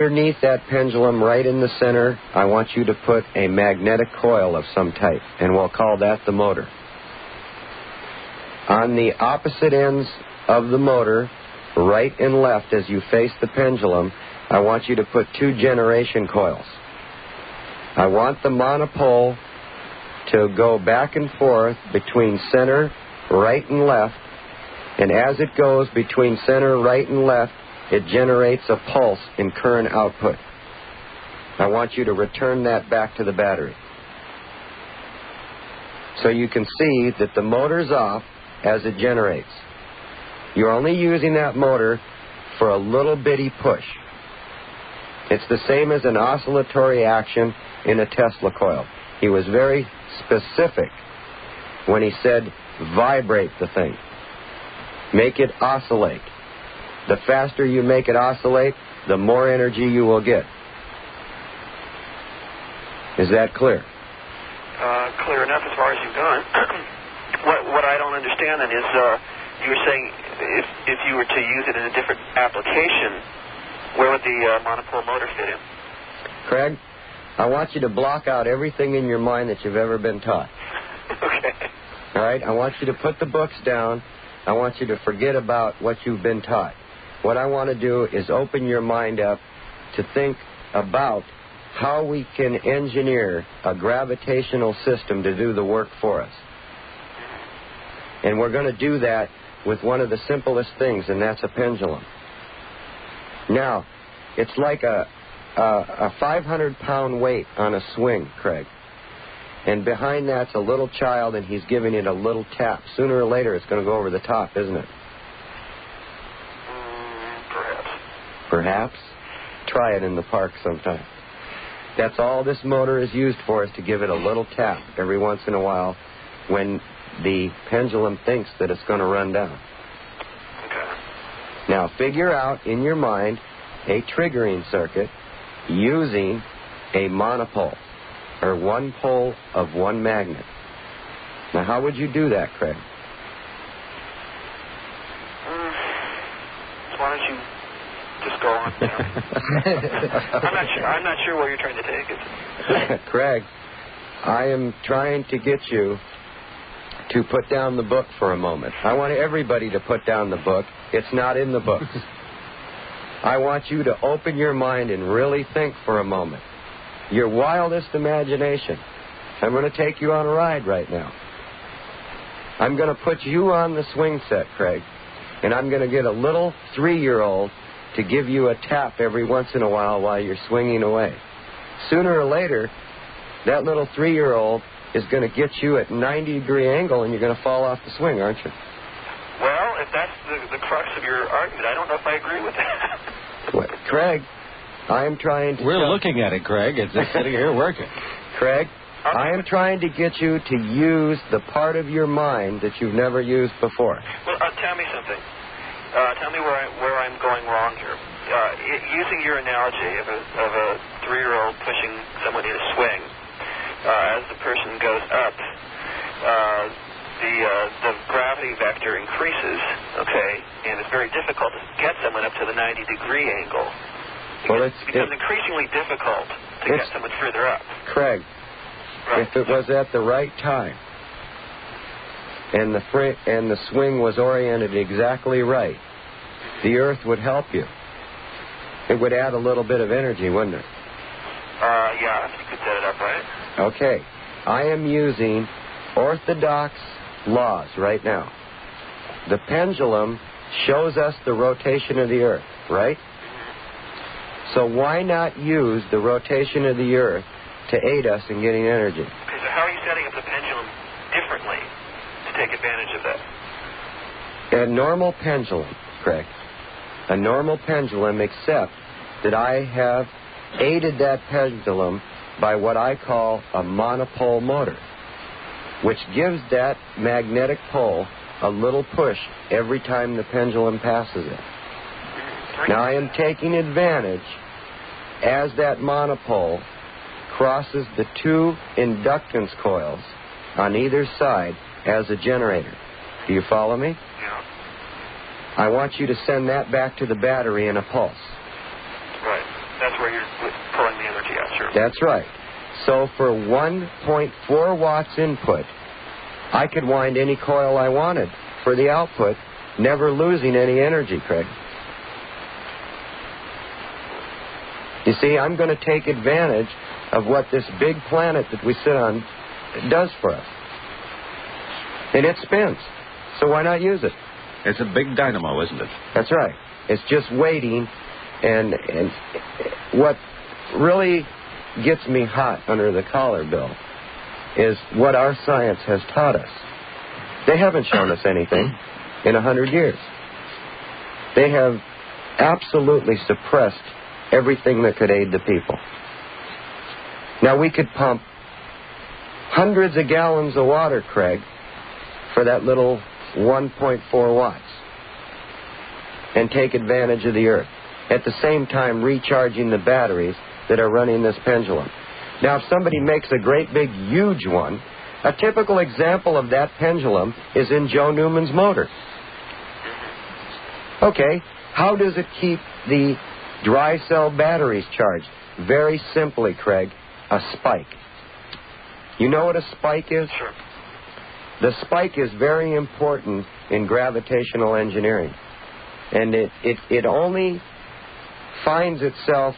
Underneath that pendulum, right in the center, I want you to put a magnetic coil of some type, and we'll call that the motor. On the opposite ends of the motor, right and left as you face the pendulum, I want you to put 2 generation coils. I want the monopole to go back and forth between center, right, and left, and as it goes between center, right, and left, it generates a pulse in current output. I want you to return that back to the battery. So you can see that the motor's off as it generates. You're only using that motor for a little bitty push. It's the same as an oscillatory action in a Tesla coil. He was very specific when he said, vibrate the thing. Make it oscillate. The faster you make it oscillate, the more energy you will get. Is that clear? Clear enough as far as you've gone. What I don't understand then is you were saying if you were to use it in a different application, where would the monopole motor fit in? Craig, I want you to block out everything in your mind that you've ever been taught. Okay. All right? I want you to put the books down. I want you to forget about what you've been taught. What I want to do is open your mind up to think about how we can engineer a gravitational system to do the work for us. And we're going to do that with one of the simplest things, and that's a pendulum. Now, it's like a 500-pound weight on a swing, Craig. And behind that's a little child, and he's giving it a little tap. Sooner or later, it's going to go over the top, isn't it? Perhaps. Perhaps? Try it in the park sometime. That's all this motor is used for, is to give it a little tap every once in a while when the pendulum thinks that it's going to run down. Okay. Now, figure out in your mind a triggering circuit using a monopole, or one pole of one magnet. Now, how would you do that, Craig? Why don't you just go on now? I'm not sure where you're trying to take it. Craig, I am trying to get you to put down the book for a moment. I want everybody to put down the book. It's not in the books. I want you to open your mind and really think for a moment. Your wildest imagination. I'm going to take you on a ride right now. I'm going to put you on the swing set, Craig, and I'm going to get a little 3-year-old to give you a tap every once in a while you're swinging away. Sooner or later, that little 3-year-old is going to get you at 90-degree angle, and you're going to fall off the swing, aren't you? Well, if that's the crux of your argument, I don't know if I agree with that. Well, Craig, I am trying to... We're looking at it, Craig. It's just sitting here working. Craig, I am trying to get you to use the part of your mind that you've never used before. Well, tell me something. Tell me where I'm going wrong here. Using your analogy of a 3-year-old pushing someone in a swing, as the person goes up, the gravity vector increases, okay, and it's very difficult to get someone up to the 90-degree angle. It becomes increasingly difficult to get someone further up. Craig, right. If it was at the right time, and the swing was oriented exactly right, the Earth would help you. It would add a little bit of energy, wouldn't it? Yeah, if you could set it up right. Okay. I am using orthodox laws right now. The pendulum shows us the rotation of the Earth, right? So why not use the rotation of the Earth to aid us in getting energy? Okay, so how are you setting up the pendulum differently to take advantage of that? A normal pendulum, Craig. A normal pendulum, except that I have aided that pendulum by what I call a monopole motor, which gives that magnetic pole a little push every time the pendulum passes it. Now I am taking advantage as that monopole crosses the 2 inductance coils on either side as a generator. Do you follow me? Yeah. I want you to send that back to the battery in a pulse. Right. That's That's right. So for 1.4 watts input, I could wind any coil I wanted for the output, never losing any energy, Craig. You see, I'm going to take advantage of what this big planet that we sit on does for us. And it spins. So why not use it? It's a big dynamo, isn't it? That's right. It's just waiting. And what really gets me hot under the collar, Bill, is what our science has taught us. They haven't shown us anything in 100 years. They have absolutely suppressed everything that could aid the people. Now, we could pump hundreds of gallons of water, Craig, for that little 1.4 watts and take advantage of the earth, at the same time recharging the batteries that are running this pendulum. Now, if somebody makes a great big huge one, a typical example of that pendulum is in Joe Newman's motor. Okay, how does it keep the dry cell batteries charged? Very simply, Craig, a spike. You know what a spike is? Sure. The spike is very important in gravitational engineering. And it only finds itself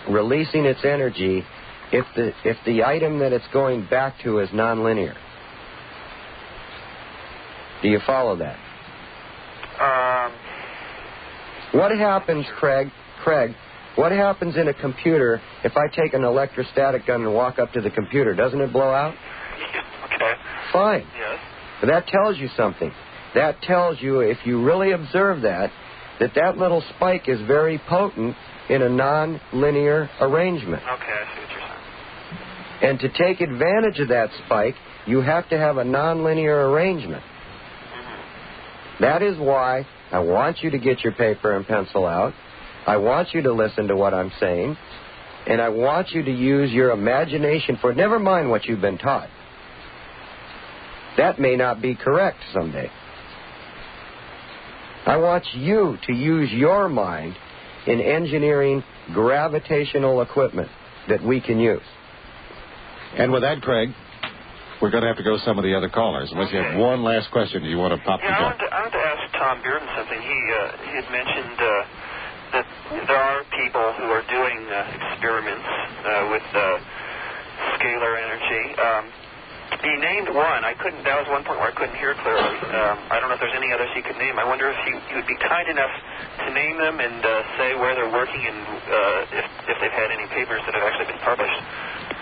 releasing its energy if the item that it's going back to is nonlinear. Do you follow that? What happens, Craig, what happens in a computer if I take an electrostatic gun and walk up to the computer? Doesn't it blow out? Okay. Fine. Yes. But that tells you something. That tells you, if you really observe that little spike is very potent in a non-linear arrangement. Okay, I see what you're saying. And to take advantage of that spike, you have to have a non-linear arrangement. That is why I want you to get your paper and pencil out. I want you to listen to what I'm saying. And I want you to use your imagination for it. Never mind what you've been taught. That may not be correct someday. I want you to use your mind in engineering gravitational equipment that we can use. And with that, Craig, we're going to have to go to some of the other callers. Unless you have one last question, you want to pop the jump? I wanted to ask Tom Bearden something. He had mentioned that there are people who are doing experiments with scalar energy. He named one. That was one point where I couldn't hear clearly. I don't know if there's any others he could name. I wonder if he would be kind enough to name them and say where they're working and if they've had any papers that have actually been published.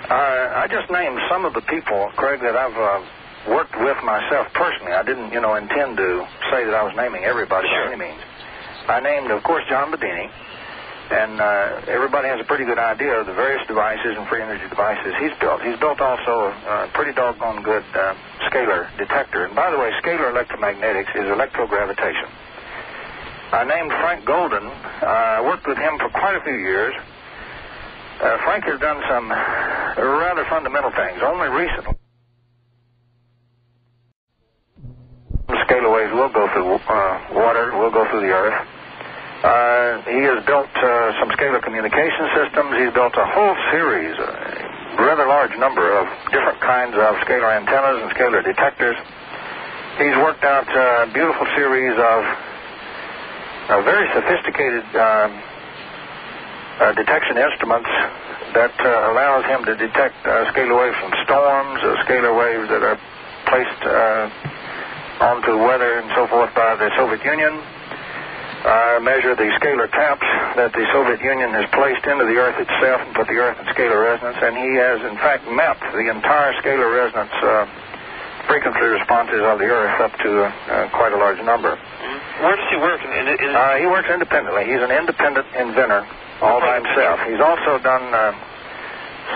I just named some of the people, Craig, that I've worked with myself personally. I didn't, intend to say that I was naming everybody by any means. I named, of course, John Bedini, and everybody has a pretty good idea of the various devices and free energy devices he's built. He's built also a pretty doggone good scalar detector. And by the way, scalar electromagnetics is electrogravitation. I named Frank Golden. I worked with him for quite a few years. Frank has done some rather fundamental things. Only recently, scalar waves will go through water, will go through the earth. He has built some scalar communication systems. He's built a whole series, a rather large number of different kinds of scalar antennas and scalar detectors. He's worked out a beautiful series of very sophisticated detection instruments that allows him to detect scalar waves from storms, scalar waves that are placed onto weather and so forth by the Soviet Union, measure the scalar taps that the Soviet Union has placed into the Earth itself and put the Earth in scalar resonance, and he has in fact mapped the entire scalar resonance frequency responses of the Earth up to quite a large number. Where does he work? He works independently. He's an independent inventor all by himself. He's also done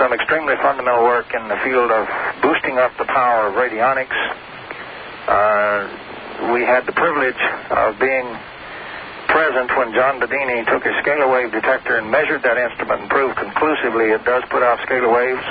some extremely fundamental work in the field of boosting up the power of radionics. We had the privilege of being present when John Bedini took his scalar wave detector and measured that instrument and proved conclusively it does put out scalar waves.